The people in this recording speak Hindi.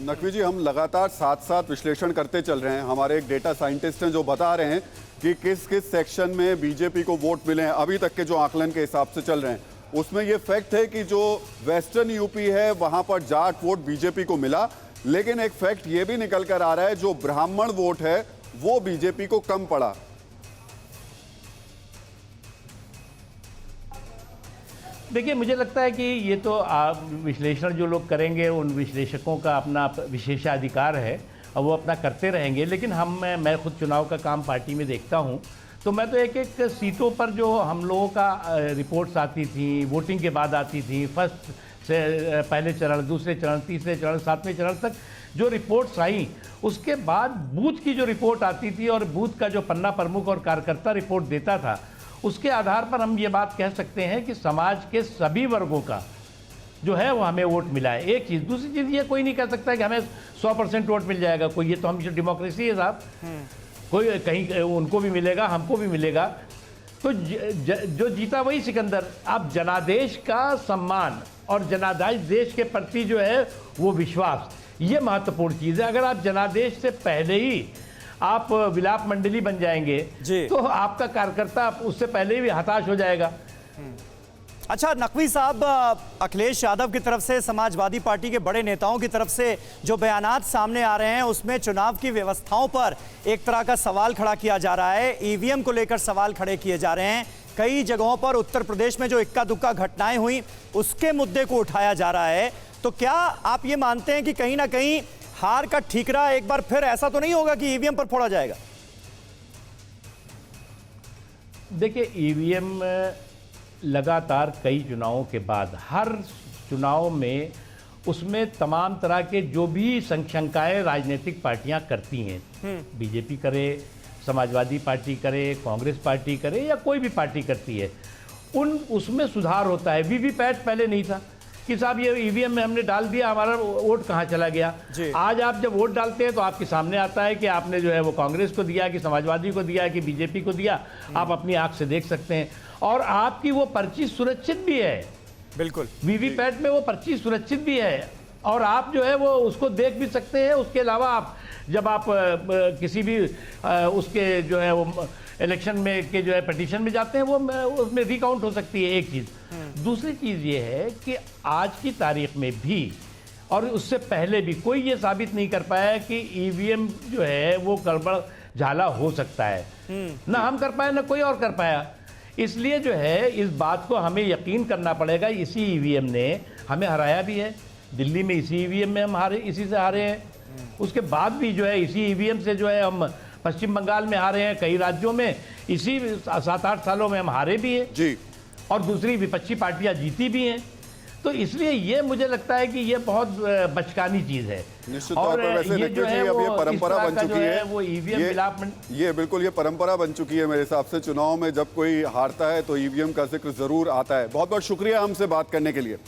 नकवी जी, हम लगातार साथ साथ विश्लेषण करते चल रहे हैं। हमारे एक डेटा साइंटिस्ट हैं जो बता रहे हैं कि किस किस सेक्शन में बीजेपी को वोट मिले हैं। अभी तक के जो आकलन के हिसाब से चल रहे हैं उसमें ये फैक्ट है कि जो वेस्टर्न यूपी है वहां पर जाट वोट बीजेपी को मिला, लेकिन एक फैक्ट ये भी निकल कर आ रहा है जो ब्राह्मण वोट है वो बीजेपी को कम पड़ा। देखिए, मुझे लगता है कि ये तो आप विश्लेषण जो लोग करेंगे उन विश्लेषकों का अपना विशेषाधिकार है और वो अपना करते रहेंगे। लेकिन मैं खुद चुनाव का काम पार्टी में देखता हूँ, तो मैं तो एक एक सीटों पर जो हम लोगों का रिपोर्ट्स आती थी, वोटिंग के बाद आती थी, फर्स्ट से पहले चरण, दूसरे चरण, तीसरे चरण, सातवें चरण तक जो रिपोर्ट्स आई, उसके बाद बूथ की जो रिपोर्ट आती थी और बूथ का जो पन्ना प्रमुख और कार्यकर्ता रिपोर्ट देता था, उसके आधार पर हम ये बात कह सकते हैं कि समाज के सभी वर्गों का जो है वो हमें वोट मिला है। एक चीज़। दूसरी चीज़, ये कोई नहीं कह सकता कि हमें 100% वोट मिल जाएगा कोई, ये तो हम जो डेमोक्रेसी है साहब, कोई कहीं उनको भी मिलेगा, हमको भी मिलेगा। तो जो जीता वही सिकंदर। अब जनादेश का सम्मान और जनादेश देश के प्रति जो है वो विश्वास, ये महत्वपूर्ण चीज़ है। अगर आप जनादेश से पहले ही आप विलाप मंडली बन जाएंगे तो आपका कार्यकर्ता उससे पहले ही हताश हो जाएगा। अच्छा नकवी साहब, अखिलेश यादव की तरफ से, समाजवादी पार्टी के बड़े नेताओं की तरफ से जो बयानात सामने आ रहे हैं उसमें चुनाव की व्यवस्थाओं पर एक तरह का सवाल खड़ा किया जा रहा है। ईवीएम को लेकर सवाल खड़े किए जा रहे हैं। कई जगहों पर उत्तर प्रदेश में जो इक्का दुक्का घटनाएं हुई उसके मुद्दे को उठाया जा रहा है। तो क्या आप ये मानते हैं कि कहीं ना कहीं हार का ठीकरा एक बार फिर ऐसा तो नहीं होगा कि ईवीएम पर फोड़ा जाएगा? देखिए, ईवीएम लगातार कई चुनावों के बाद हर चुनाव में उसमें तमाम तरह के जो भी शंकाएं राजनीतिक पार्टियां करती हैं, बीजेपी करे, समाजवादी पार्टी करे, कांग्रेस पार्टी करे या कोई भी पार्टी करती है, उसमें सुधार होता है। वीवीपैट पहले नहीं था कि साहब ये ईवीएम में हमने डाल दिया, हमारा वोट कहाँ चला गया। आज आप जब वोट डालते हैं तो आपके सामने आता है कि आपने जो है वो कांग्रेस को दिया, कि समाजवादी को दिया, कि बीजेपी को दिया। आप अपनी आंख से देख सकते हैं और आपकी वो पर्ची सुरक्षित भी है। बिल्कुल, वीवीपैट में वो पर्ची सुरक्षित भी है और आप जो है वो उसको देख भी सकते हैं। उसके अलावा आप जब आप किसी भी उसके जो है वो इलेक्शन में के जो है पिटीशन में जाते हैं, वो उसमें रिकाउंट हो सकती है, एक चीज़। दूसरी चीज़ ये है कि आज की तारीख में भी और उससे पहले भी कोई ये साबित नहीं कर पाया कि ईवीएम जो है वो गड़बड़ झाला हो सकता है। ना हम कर पाए, ना कोई और कर पाया। इसलिए जो है इस बात को हमें यकीन करना पड़ेगा। इसी ईवीएम ने हमें हराया भी है। दिल्ली में इसी ईवीएम में हम हारे, इसी से हारे हैं। उसके बाद भी जो है इसी ईवीएम से जो है हम पश्चिम बंगाल में हारे हैं, कई राज्यों में इसी 7-8 सालों में हम हारे भी हैं जी, और दूसरी विपक्षी पार्टियां जीती भी हैं। तो इसलिए ये मुझे लगता है कि ये बहुत बचकानी चीज़ है। निश्चित तौर पर वैसे नकवी जी अब ये परंपरा बन चुकी है, वो ईवीएम ये बिल्कुल ये परंपरा बन चुकी है मेरे हिसाब से। चुनाव में जब कोई हारता है तो ईवीएम का जिक्र जरूर आता है। बहुत बहुत शुक्रिया हमसे बात करने के लिए।